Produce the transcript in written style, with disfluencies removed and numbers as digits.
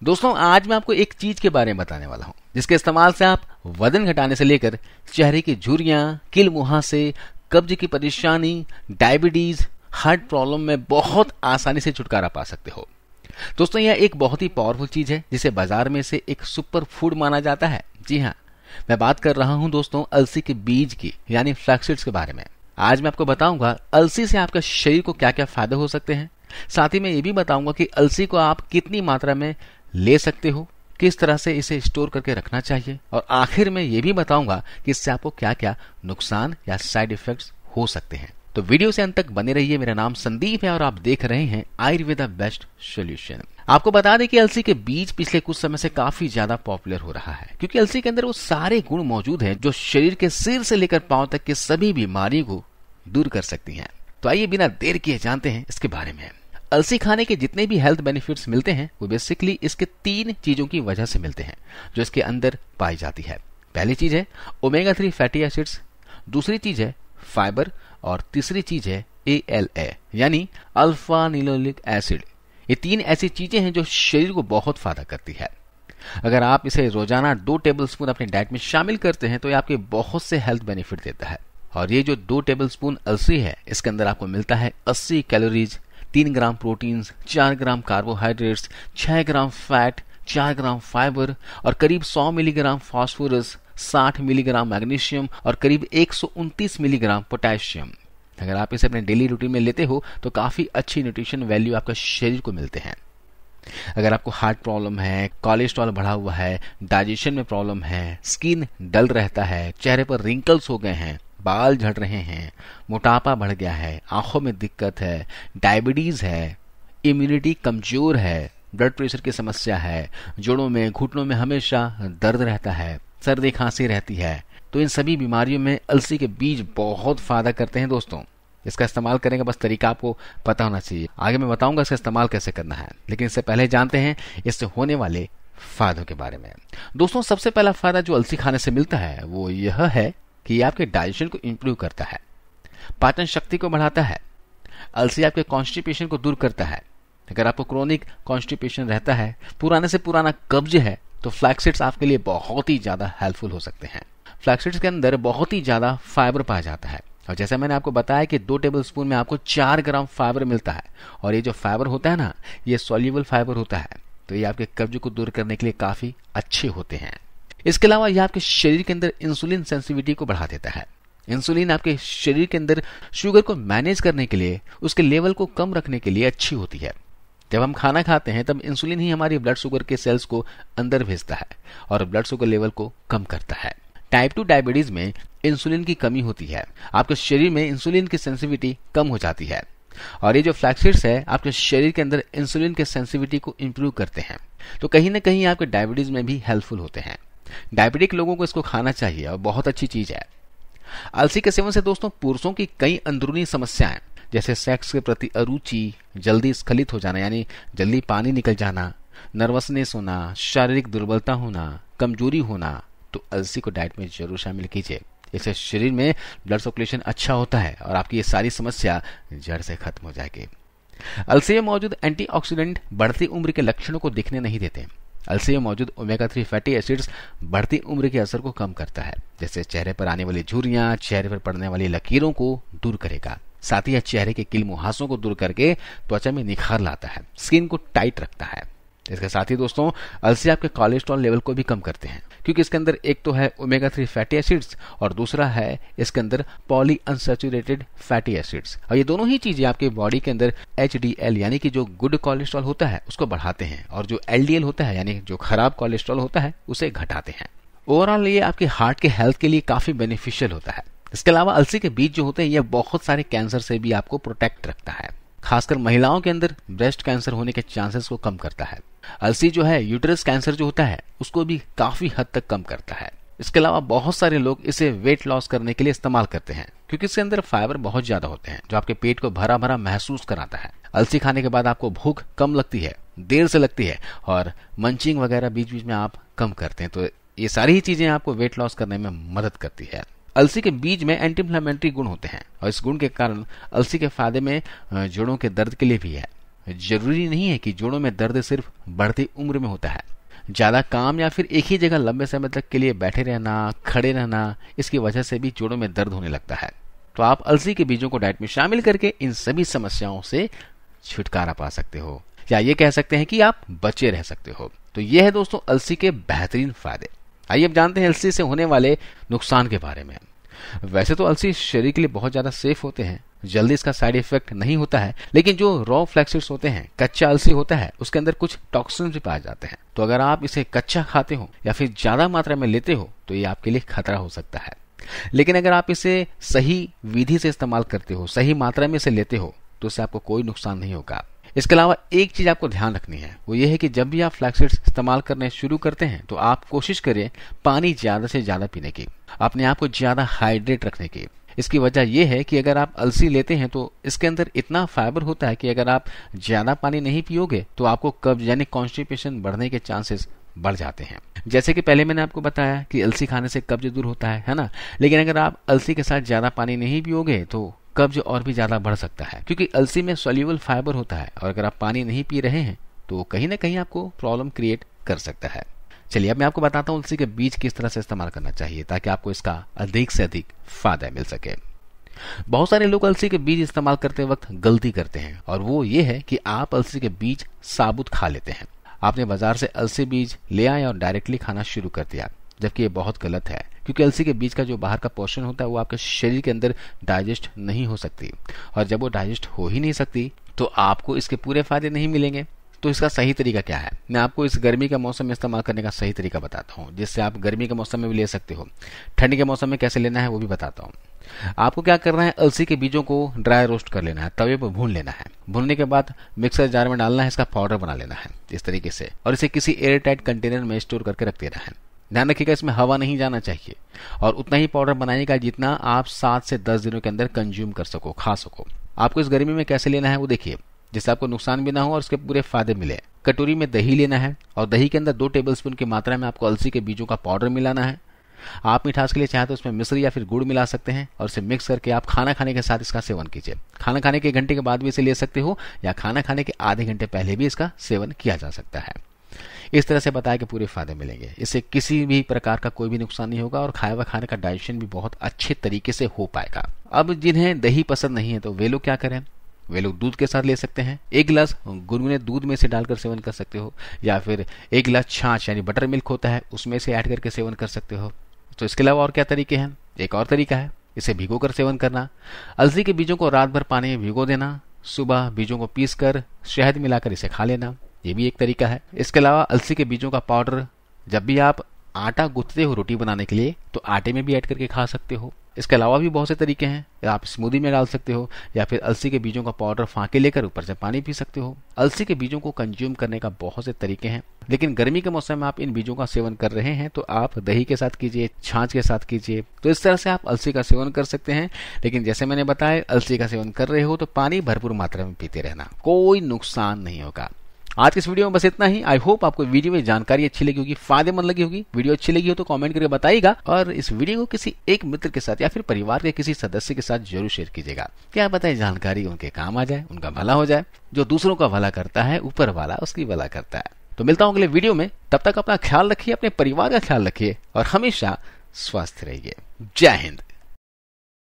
दोस्तों आज मैं आपको एक चीज के बारे में बताने वाला हूं जिसके इस्तेमाल से आप वजन घटाने से लेकर चेहरे की झुर्रियां, किल मुहासे, कब्ज की परेशानी, डायबिटीज, हार्ट प्रॉब्लम में बहुत आसानी से छुटकारा पा सकते हो। दोस्तों यह एक बहुत ही पावरफुल चीज है जिसे बाजार में से एक सुपर फूड माना जाता है। जी हाँ, मैं बात कर रहा हूं दोस्तों अलसी के बीज की यानी फ्लैक्स सीड्स के बारे में। आज मैं आपको बताऊंगा अलसी से आपके शरीर को क्या क्या फायदे हो सकते हैं। साथ ही मैं ये भी बताऊंगा कि अलसी को आप कितनी मात्रा में ले सकते हो, किस तरह से इसे स्टोर करके रखना चाहिए, और आखिर में ये भी बताऊंगा कि इससे आपको क्या क्या नुकसान या साइड इफेक्ट्स हो सकते हैं। तो वीडियो से अंत तक बने रहिए। मेरा नाम संदीप है और आप देख रहे हैं आयुर्वेदा बेस्ट सॉल्यूशन। आपको बता दें कि अलसी के बीज पिछले कुछ समय से काफी ज्यादा पॉपुलर हो रहा है क्योंकि अलसी के अंदर वो सारे गुण मौजूद हैं जो शरीर के सिर से लेकर पांव तक के सभी बीमारियों को दूर कर सकती हैं। तो आइए बिना देर किए जानते हैं इसके बारे में। अलसी खाने के जितने भी हेल्थ बेनिफिट्स मिलते हैं वो बेसिकली इसके 3 चीजों की वजह से मिलते हैं जो इसके अंदर पाई जाती है। पहली चीज है ओमेगा 3 फैटी एसिड्स, दूसरी चीज है फाइबर और तीसरी चीज है ALA यानी अल्फा लिनोलिक एसिड। ये 3 ऐसी चीजें हैं जो शरीर को बहुत फायदा करती है। अगर आप इसे रोजाना 2 टेबलस्पून अपनी डाइट में शामिल करते हैं तो ये आपके बहुत से हेल्थ बेनिफिट देता है। और ये जो 2 टेबलस्पून अलसी है इसके अंदर आपको मिलता है 80 कैलोरीज, 3 ग्राम प्रोटीन, 4 ग्राम कार्बोहाइड्रेट्स, 6 ग्राम फैट, 4 ग्राम फाइबर और करीब 100 मिलीग्राम फास्फोरस, 60 मिलीग्राम मैग्नीशियम और करीब 129 मिलीग्राम पोटेशियम। अगर आप इसे अपने डेली रूटीन में लेते हो तो काफी अच्छी न्यूट्रिशन वैल्यू आपका शरीर को मिलते हैं। अगर आपको हार्ट प्रॉब्लम है, कोलेस्ट्रॉल बढ़ा हुआ है, डाइजेशन में प्रॉब्लम है, स्किन डल रहता है, चेहरे पर रिंकल्स हो गए हैं, बाल झड़ रहे हैं, मोटापा बढ़ गया है, आंखों में दिक्कत है, डायबिटीज है, इम्यूनिटी कमजोर है, ब्लड प्रेशर की समस्या है, जोड़ों में घुटनों में हमेशा दर्द रहता है, सर्दी खांसी रहती है, तो इन सभी बीमारियों में अलसी के बीज बहुत फायदा करते हैं। दोस्तों इसका इस्तेमाल करने का बस तरीका आपको पता होना चाहिए। आगे मैं बताऊंगा इसका इस्तेमाल कैसे करना है, लेकिन इससे पहले जानते हैं इससे होने वाले फायदों के बारे में। दोस्तों सबसे पहला फायदा जो अलसी खाने से मिलता है वो यह है कि ये आपके डाइजेशन को इंप्रूव करता है, पाचन शक्ति को बढ़ाता है। अलसी आपके कॉन्स्टिपेशन को दूर करता है। अगर आपको क्रोनिक कॉन्स्टिपेशन रहता है, पुराने से पुराना कब्ज है, तो फ्लैक्स सीड्स आपके लिए बहुत ही ज्यादा हेल्पफुल हो सकते हैं। फ्लैक्स सीड्स के अंदर बहुत ही ज्यादा फाइबर पाया जाता है और जैसा मैंने आपको बताया कि 2 टेबलस्पून में आपको 4 ग्राम फाइबर मिलता है और ये जो फाइबर होता है ना, ये सॉल्युबल फाइबर होता है, तो ये आपके कब्ज को दूर करने के लिए काफी अच्छे होते हैं। इसके अलावा यह आपके शरीर के अंदर इंसुलिन सेंसिटिविटी को बढ़ा देता है। इंसुलिन आपके शरीर के अंदर शुगर को मैनेज करने के लिए, उसके लेवल को कम रखने के लिए अच्छी होती है। जब हम खाना खाते हैं तब इंसुलिन ही हमारी ब्लड शुगर के सेल्स को अंदर भेजता है और ब्लड शुगर लेवल को कम करता है। टाइप 2 डायबिटीज में इंसुलिन की कमी होती है, आपके शरीर में इंसुलिन की सेंसिटिविटी कम हो जाती है और ये जो फ्लैक्स सीड्स है आपके शरीर के अंदर इंसुलिन के सेंसिटिविटी को इंप्रूव करते हैं, तो कहीं ना कहीं आपके डायबिटीज में भी हेल्पफुल होते हैं। डायबिटिक लोगों को इसको खाना चाहिए और बहुत अच्छी चीज है। अलसी के सेवन से दोस्तों पुरुषों की कई अंदरूनी समस्याएं जैसे सेक्स के प्रति अरुचि, जल्दी स्खलित हो जाना यानी जल्दी पानी निकल जाना, नर्वसनेस होना, शारीरिक दुर्बलता होना, कमजोरी होना, तो अलसी को डाइट में जरूर शामिल कीजिए। इससे शरीर में ब्लड सर्कुलेशन अच्छा होता है और आपकी ये सारी समस्या जड़ से खत्म हो जाएगी। अलसी में मौजूद एंटीऑक्सीडेंट बढ़ती उम्र के लक्षणों को दिखने नहीं देते। अलसी में मौजूद ओमेगा 3 फैटी एसिड्स बढ़ती उम्र के असर को कम करता है, जैसे चेहरे पर आने वाली झुर्रियां, चेहरे पर पड़ने वाली लकीरों को दूर करेगा। साथ ही यह चेहरे के किल मुहासों को दूर करके त्वचा में निखार लाता है, स्किन को टाइट रखता है। इसके साथ ही दोस्तों अलसी आपके कोलेस्ट्रॉल लेवल को भी कम करते हैं क्योंकि इसके अंदर एक तो है ओमेगा 3 फैटी एसिड्स और दूसरा है इसके अंदर पॉली अनसैचुरेटेड फैटी एसिड्स, और ये दोनों ही चीजें आपके बॉडी के अंदर HDL यानी कि जो गुड कोलेस्ट्रॉल होता है उसको बढ़ाते हैं और जो LDL होता है यानी जो खराब कोलेस्ट्रॉल होता है उसे घटाते हैं। ओवरऑल ये आपके हार्ट के हेल्थ के लिए काफी बेनिफिशियल होता है। इसके अलावा अलसी के बीज जो होते हैं ये बहुत सारे कैंसर से भी आपको प्रोटेक्ट रखता है, खासकर महिलाओं के अंदर ब्रेस्ट कैंसर होने के चांसेस को कम करता है। अलसी जो है यूट्रस कैंसर जो होता है उसको भी काफी हद तक कम करता है। इसके अलावा बहुत सारे लोग इसे वेट लॉस करने के लिए इस्तेमाल करते हैं क्योंकि इसके अंदर फाइबर बहुत ज्यादा होते हैं जो आपके पेट को भरा भरा महसूस कराता है। अलसी खाने के बाद आपको भूख कम लगती है, देर से लगती है और मंचिंग वगैरह बीच बीच में आप कम करते हैं, तो ये सारी ही चीजें आपको वेट लॉस करने में मदद करती है। अलसी के बीज में एंटी इंफ्लेमेटरी गुण होते हैं और इस गुण के कारण अलसी के फायदे में जोड़ों के दर्द के लिए भी है। जरूरी नहीं है कि जोड़ों में दर्द सिर्फ बढ़ती उम्र में होता है। ज्यादा काम या फिर एक ही जगह लंबे समय तक के लिए बैठे रहना, खड़े रहना, इसकी वजह से भी जोड़ों में दर्द होने लगता है। तो आप अलसी के बीजों को डाइट में शामिल करके इन सभी समस्याओं से छुटकारा पा सकते हो, या ये कह सकते हैं कि आप बचे रह सकते हो। तो ये है दोस्तों अलसी के बेहतरीन फायदे। आइए अब जानते हैं अलसी से होने वाले नुकसान के बारे में। वैसे तो अलसी शरीर के लिए बहुत ज्यादा सेफ होते हैं, जल्दी इसका साइड इफेक्ट नहीं होता है, लेकिन जो रॉ फ्लैक्सीड्स होते हैं, कच्चा अलसी होता है, उसके अंदर कुछ टॉक्सिन्स भी पाए जाते हैं। तो अगर आप इसे कच्चा खाते हो या फिर ज्यादा मात्रा में लेते हो तो ये आपके लिए खतरा हो सकता है। लेकिन अगर आप इसे सही विधि से इस्तेमाल करते हो, सही मात्रा में इसे लेते हो, तो इससे आपको कोई नुकसान नहीं होगा। इसके अलावा एक चीज आपको ध्यान रखनी है, वो ये है कि जब भी आप फ्लैक्सीड्स इस्तेमाल करने शुरू करते हैं तो आप कोशिश करें पानी ज्यादा से ज्यादा पीने की, अपने आप को ज्यादा हाइड्रेट रखने की। इसकी वजह यह है कि अगर आप अलसी लेते हैं तो इसके अंदर इतना फाइबर होता है कि अगर आप ज्यादा पानी नहीं पियोगे तो आपको कब्ज यानी कॉन्स्टिपेशन बढ़ने के चांसेस बढ़ जाते हैं। जैसे कि पहले मैंने आपको बताया कि अलसी खाने से कब्ज दूर होता है ना, लेकिन अगर आप अलसी के साथ ज्यादा पानी नहीं पियोगे तो कब्ज और भी ज्यादा बढ़ सकता है, क्योंकि अलसी में सोल्यूबल फाइबर होता है और अगर आप पानी नहीं पी रहे हैं तो कहीं ना कहीं आपको प्रॉब्लम क्रिएट कर सकता है। चलिए अब मैं आपको बताता हूँ अलसी के बीज किस तरह से इस्तेमाल करना चाहिए ताकि आपको इसका अधिक से अधिक फायदा मिल सके। बहुत सारे लोग अलसी के बीज इस्तेमाल करते वक्त गलती करते हैं, और वो ये है कि आप अलसी के बीज साबुत खा लेते हैं। आपने बाजार से अलसी बीज ले आए और डायरेक्टली खाना शुरू कर दिया, जबकि ये बहुत गलत है, क्योंकि अलसी के बीज का जो बाहर का पोर्शन होता है वो आपके शरीर के अंदर डाइजेस्ट नहीं हो सकती, और जब वो डाइजेस्ट हो ही नहीं सकती तो आपको इसके पूरे फायदे नहीं मिलेंगे। तो इसका सही तरीका क्या है, मैं आपको इस गर्मी के मौसम में इस्तेमाल करने का सही तरीका बताता हूँ, जिससे आप गर्मी के मौसम में भी ले सकते हो। ठंडी के मौसम में कैसे लेना है वो भी बताता हूँ। आपको क्या करना है, अलसी के बीजों को ड्राई रोस्ट कर लेना है, तवे पर भून लेना है। भूनने के बाद मिक्सर जार में डालना है, इसका पाउडर बना लेना है इस तरीके से, और इसे किसी एयर टाइट कंटेनर में स्टोर करके रख देना है। ध्यान रखिएगा इसमें हवा नहीं जाना चाहिए, और उतना ही पाउडर बनाइएगा जितना आप 7 से 10 दिनों के अंदर कंज्यूम कर सको, खा सको। आपको इस गर्मी में कैसे लेना है वो देखिए, जिससे आपको नुकसान भी ना हो और उसके पूरे फायदे मिले। कटोरी में दही लेना है और दही के अंदर 2 टेबलस्पून की मात्रा में आपको अलसी के बीजों का पाउडर मिलाना है। आप मिठास के लिए चाहे तो उसमें मिश्री या फिर गुड़ मिला सकते हैं, और इसे मिक्स करके आप खाना खाने के साथ इसका सेवन कीजिए। खाना खाने के 1 घंटे के बाद भी इसे ले सकते हो, या खाना खाने के आधे घंटे पहले भी इसका सेवन किया जा सकता है। इस तरह से बताया कि पूरे फायदे मिलेंगे, इससे किसी भी प्रकार का कोई भी नुकसान नहीं होगा और खाए हुए खाने का डाइजेशन भी बहुत अच्छे तरीके से हो पाएगा। अब जिन्हें दही पसंद नहीं है तो वे लोग क्या करें, वे लोग दूध के साथ ले सकते हैं। 1 गिलास गुनगुने दूध में से डालकर सेवन कर सकते हो, या फिर 1 गिलास छाछ यानी बटर मिल्क होता है उसमें से ऐड करके सेवन कर सकते हो। तो इसके अलावा और क्या तरीके हैं, एक और तरीका है इसे भिगो कर सेवन करना। अलसी के बीजों को रात भर पानी में भिगो देना, सुबह बीजों को पीस कर शहद मिलाकर इसे खा लेना, ये भी एक तरीका है। इसके अलावा अलसी के बीजों का पाउडर जब भी आप आटा गूंथते हो रोटी बनाने के लिए तो आटे में भी ऐड करके खा सकते हो। इसके अलावा भी बहुत से तरीके हैं, आप स्मूदी में डाल सकते हो, या फिर अलसी के बीजों का पाउडर फांके लेकर ऊपर से पानी पी सकते हो। अलसी के बीजों को कंज्यूम करने का बहुत से तरीके हैं, लेकिन गर्मी के मौसम में आप इन बीजों का सेवन कर रहे हैं तो आप दही के साथ कीजिए, छाछ के साथ कीजिए। तो इस तरह से आप अलसी का सेवन कर सकते हैं, लेकिन जैसे मैंने बताया अलसी का सेवन कर रहे हो तो पानी भरपूर मात्रा में पीते रहना, कोई नुकसान नहीं होगा। आज की इस वीडियो में बस इतना ही। आई होप आपको वीडियो में जानकारी अच्छी लगी होगी, फायदेमंद लगी होगी। वीडियो अच्छी लगी हो तो कमेंट करके बताइएगा, और इस वीडियो को किसी एक मित्र के साथ या फिर परिवार के किसी सदस्य के साथ जरूर शेयर कीजिएगा। क्या बताए जानकारी उनके काम आ जाए, उनका भला हो जाए। जो दूसरों का भला करता है ऊपर वाला उसकी भला करता है। तो मिलता हूं अगले वीडियो में, तब तक अपना ख्याल रखिए, अपने परिवार का ख्याल रखिए और हमेशा स्वस्थ रहिए। जय हिंद।